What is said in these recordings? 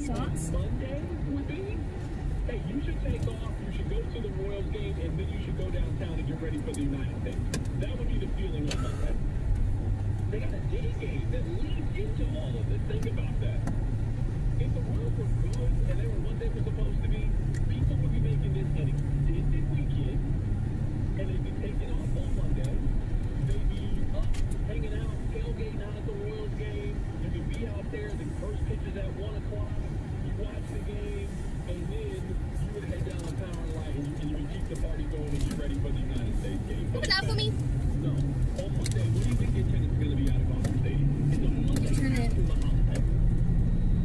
Sauce? Monday would be, hey, you should take off, you should go to the Royals game, and then you should go downtown and get ready for the United States. That would be the feeling on Monday. They got a day game that leads into all of this. Think about that. If the Royals were good and they were what they were supposed to be, people would be making this an extended weekend, and they'd be taking off on Monday. They'd be up, hanging out, tailgating out at the Royals game. You could be out there, the first pitch is at 1 o'clock. You watch the game, and then you would head down the power line, and you would keep the party going and get ready for the United States game. Open that for me. No. On Monday, what do you think your attendance is going to be out of Walmart Stadium? It's a Monday after the holiday.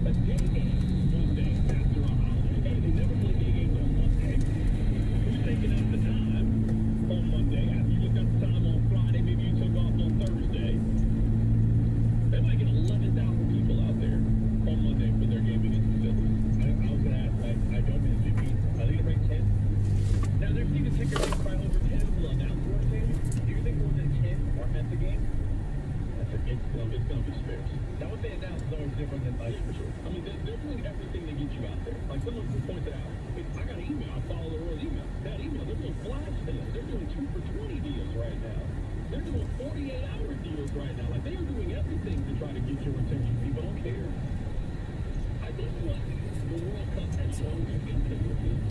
A day game Monday after a holiday. Hey, they never play day games on Monday. Who's taking out the time on Monday after you just got the time on Friday? Maybe you took off on Thursday. They might get 11,000 people out there on Monday for their game against the Phillies. I was going to ask, I don't know if I think it's right 10. Now, there's season ticket rates by over 10 will announce for a game. Do you think more than 10 are at the game? It's going to be sparse. Now, what they announce is always different than life, for sure. I mean, they're doing everything to get you out there. Like someone pointed out, I got an email. I follow the Royal email. That email, they're doing flash sales. They're doing 2 for $20 deals right now. They're doing 48-hour deals right now. Like, they are doing everything to try to get your attention. People don't care. I think what the World Cup has shown you can take your kids.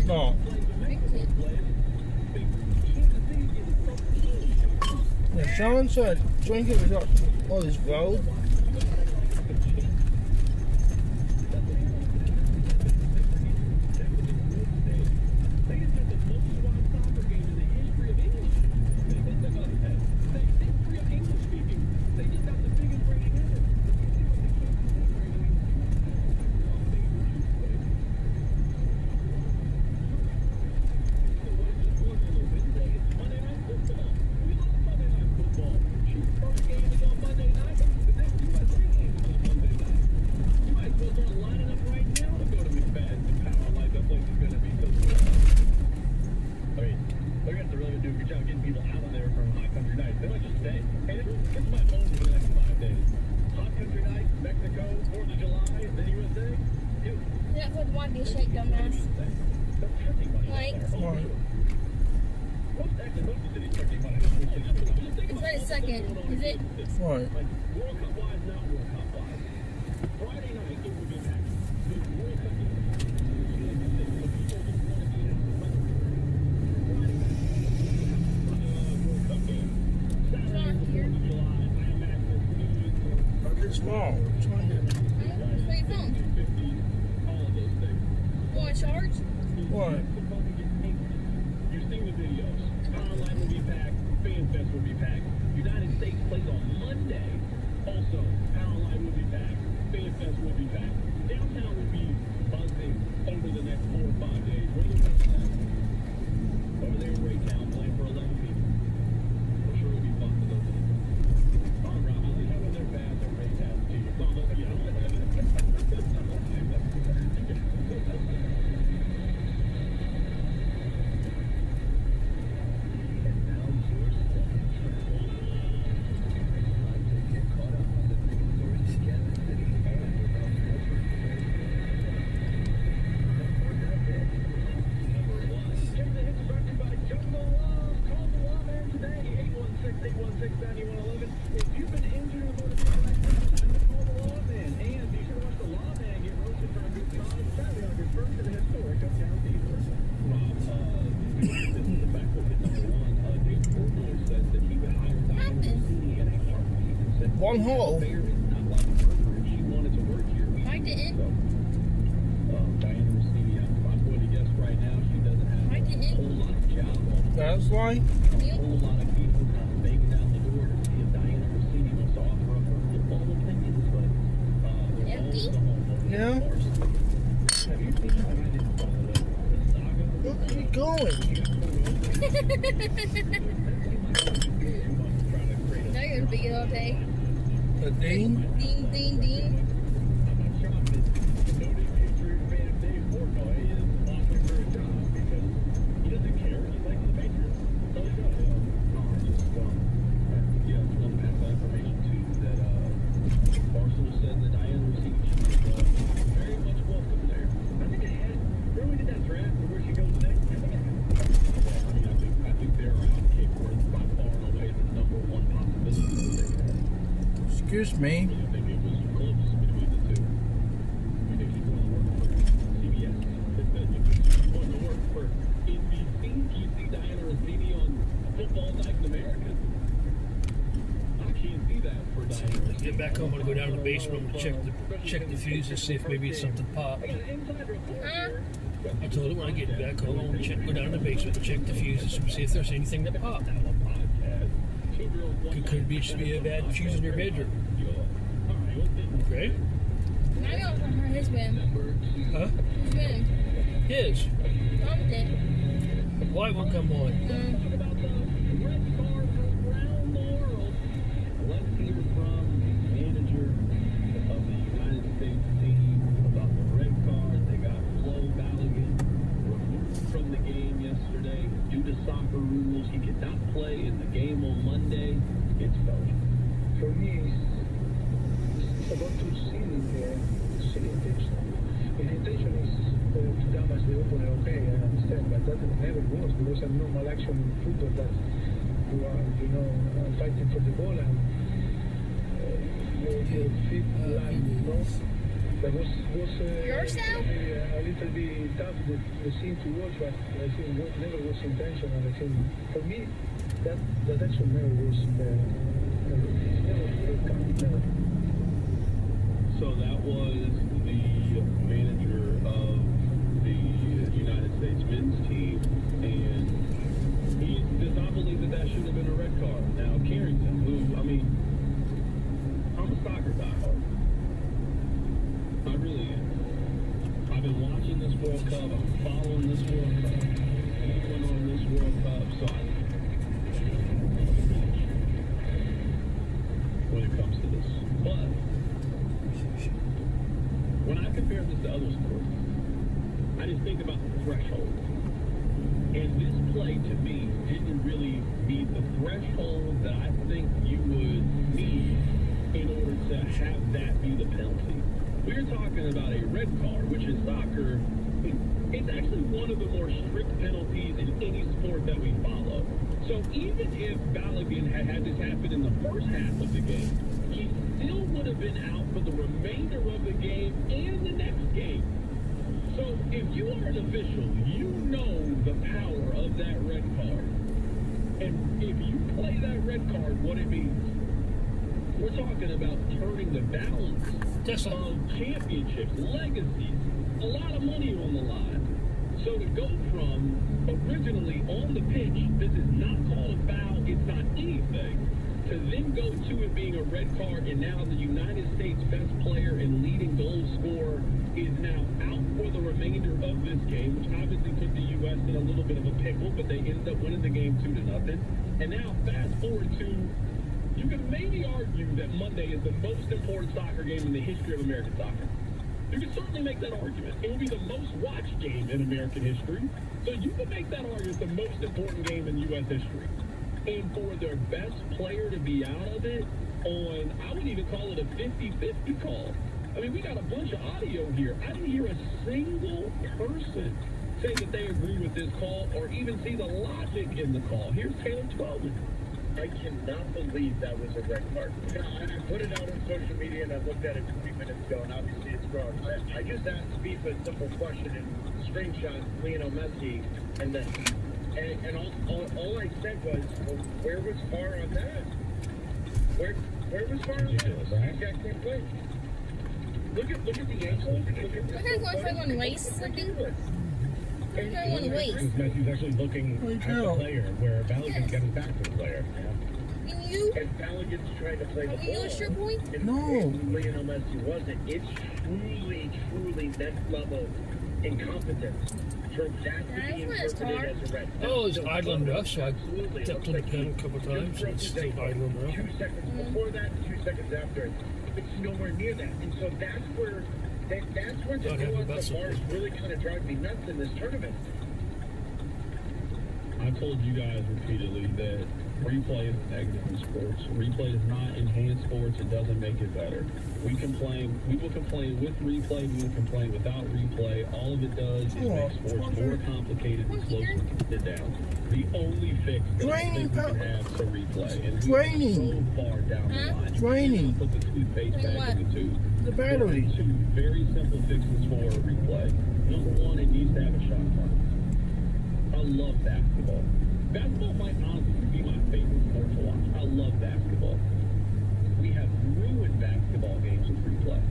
No. Yeah, Sean said drink it without all this road. It's right a second. Is it? Right. It's small. Where's your phone? You want to charge? What? You've seen the videos. Powerline will be packed. FanFest will be packed. United States plays on Monday. Also, Powerline will be packed. FanFest will be packed. Downtown will be buzzing over the next 4 or 5 days. Where are the rest of that? Over there in Raytown, playing for 11 people. I'm sure it'll be fun for those. All right, Rob, how are their fans at Raytown? long haul. Fair is not like a worker. She wanted to work here. I didn't. So, Diana Rossini, I'm going to guess right now she doesn't have I didn't. a whole lot of job on. That's why. A whole lot of people kind of banging down the door to see if Diana Rossini wants to offer up her football opinions, but there's Empty? always the homeowner. Yeah. Have you seen how I didn't follow the saga? Where are you going? Now you're gonna be it all day. A ding? Ding, ding, ding. I'm not shocked that no Patriot fan Dave Portnoy is offering her a job because he doesn't care. He likes the Patriots. So he does. Yeah, just want to pass that information too that Barcelona said that Diana Rossini is very much welcome there. I think it had, where we did that draft and where she goes next, I think it had. I think they're around Cape Worth by far and away the number one possibility that they had. Excuse me. I think it was close between the two. I think she's going to work for CBS. She's going to work for NBC. You see Diana Rossini on Football Night in America. I can't see that for Diana Rossini. Get back home and go down to the basement and check the fuse to see if maybe it's something popped. I got an inside report here. I told her when I get back home, I'm gonna go down to the basement and check the fuses and see if there's anything that popped. Could be just be a bad fuse in your bedroom. Okay? Now you're on his whim. Huh? His whim. His. Mom did. Why won't come on? Talk about the red card around the world. Let's hear from the manager of the United States team about the red card. They got Flo Balogun removed from the game yesterday due to soccer rules. He could not play in the game on Monday. It's Belgium. For me, it's about to see the intention. If the intention is to damage the opponent, okay, I understand, but that never was. There was a normal action in football that you are, fighting for the ball and your feet line, That was Yours now? a little bit tough, the scene to watch, but I think never was intentional. I think for me, that action never was never. So that was the manager of the United States men's team, and he does not believe that should have been a red card. Now, Carrington, who, I mean, I'm a soccer diehard. I really am. I've been watching this World Cup. I'm following this World Cup. He went on this World Cup, so when it comes to this. But when I compare this to other sports, I just think about the threshold. And this play, to me, didn't really meet the threshold that I think you would need in order to have that be the penalty. We're talking about a red card, which in soccer, it's actually one of the more strict penalties in any sport that we follow. So even if Balogun had this happen in the first half of the game, he still would have been out for the remainder of the game and the next game. So if you are an official, you know the power of that red card. And if you play that red card, what it means, we're talking about turning the balance of championships, legacies, a lot of money on the line. So to go from originally on the pitch, this is not called a foul, it's not anything, to then go to it being a red card, and now the United States best player and leading goal scorer is now out for the remainder of this game, which obviously put the U.S. in a little bit of a pickle, but they ended up winning the game 2-0. And now fast forward to, you could maybe argue that Monday is the most important soccer game in the history of American soccer. You can certainly make that argument. It will be the most watched game in American history. So you can make that argument the most important game in U.S. history. And for their best player to be out of it on, I would even call it a 50-50 call. I mean, we got a bunch of audio here. I didn't hear a single person say that they agree with this call or even see the logic in the call. Here's Taylor Twelman. I cannot believe that was a red card. I put it out on social media and I looked at it 20 minutes ago, and obviously it's gross. I just asked Beef a simple question and screenshot Lionel Messi, and then all I said was, well, where was VAR on that? Where was Farley? Ridiculous, right? Exact same place. Look at the ankle. Look at What kind of going for one waist something? What kind of one waist? Because Matthew's actually looking at the player, where Balogun's got his back to the player. And you? And Balogun's trying to play the Are you ball. a strip point? And No. Lionel Messi wasn't. It's truly next level incompetence. For that to be interpreted as a red. Oh, it's idling rough, so I dipped in the pen a couple of times, and it's still idling rough. 2 seconds before that, 2 seconds after. It's nowhere near that. And so that's where the nuance of VAR is really kind of driving me nuts in this tournament. I told you guys repeatedly that replay is negative in sports. Replay does not enhance sports. It doesn't make it better. We will complain with replay. We will complain without replay. All of it does is make sports more complicated and slows it down. The only fix that I think we can have to replay. And we're so far down the line. Training. Put the toothpaste back in the tube. The battery. There are 2 very simple fixes for replay. Number 1, it needs to have a shot clock. I love basketball. Basketball might honestly be my favorite sport to watch. I love basketball. We have ruined basketball games with replay.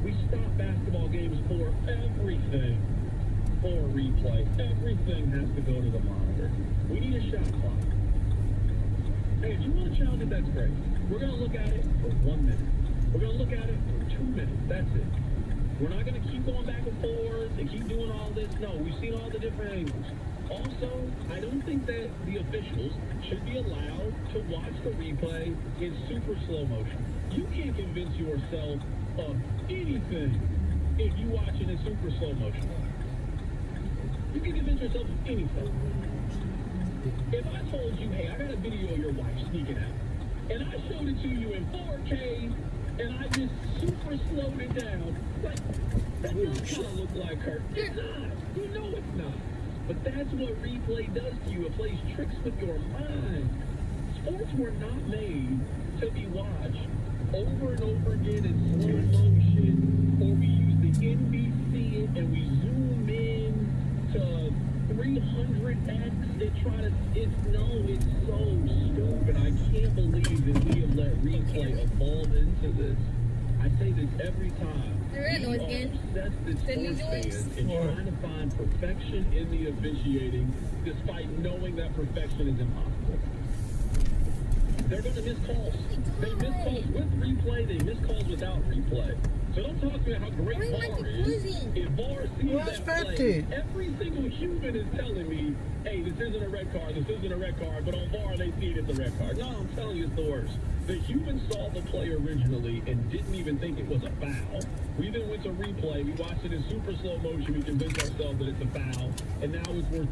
We stop basketball games for everything for replay. Everything has to go to the monitor. We need a shot clock. Hey, if you want to challenge it, that's great. We're going to look at it for 1 minute. We're going to look at it for 2 minutes. That's it. We're not going to keep going back and forth and keep doing all this. No, we've seen all the different angles. Also, I don't think that the officials should be allowed to watch the replay in super slow motion. You can't convince yourself of anything if you watch it in super slow motion. You can convince yourself of anything. If I told you, hey, I got a video of your wife sneaking out, and I showed it to you in 4K, and I just super slowed it down, like, that does kind of look like her. It's not. You know it's not. But that's what replay does to you. It plays tricks with your mind. Sports were not made to be watched over and over again in slow motion, or we use the NBC and we zoom in to 300x and try to, it's so stupid. I can't believe that we have let replay evolve into this. I say this every time. We are obsessed as sports fans and trying to find perfection in the officiating, despite knowing that perfection is impossible. They're going to miss calls. They miss calls with replay. They miss calls without replay. So don't talk to me how great VAR is. If VAR sees that play, every single human is telling me, hey, this isn't a red card, this isn't a red card, but on VAR they see it as a red card. No, I'm telling you it's the worst. The humans saw the play originally and didn't even think it was a foul. We then went to replay, we watched it in super slow motion, we convinced ourselves that it's a foul, and now it's worth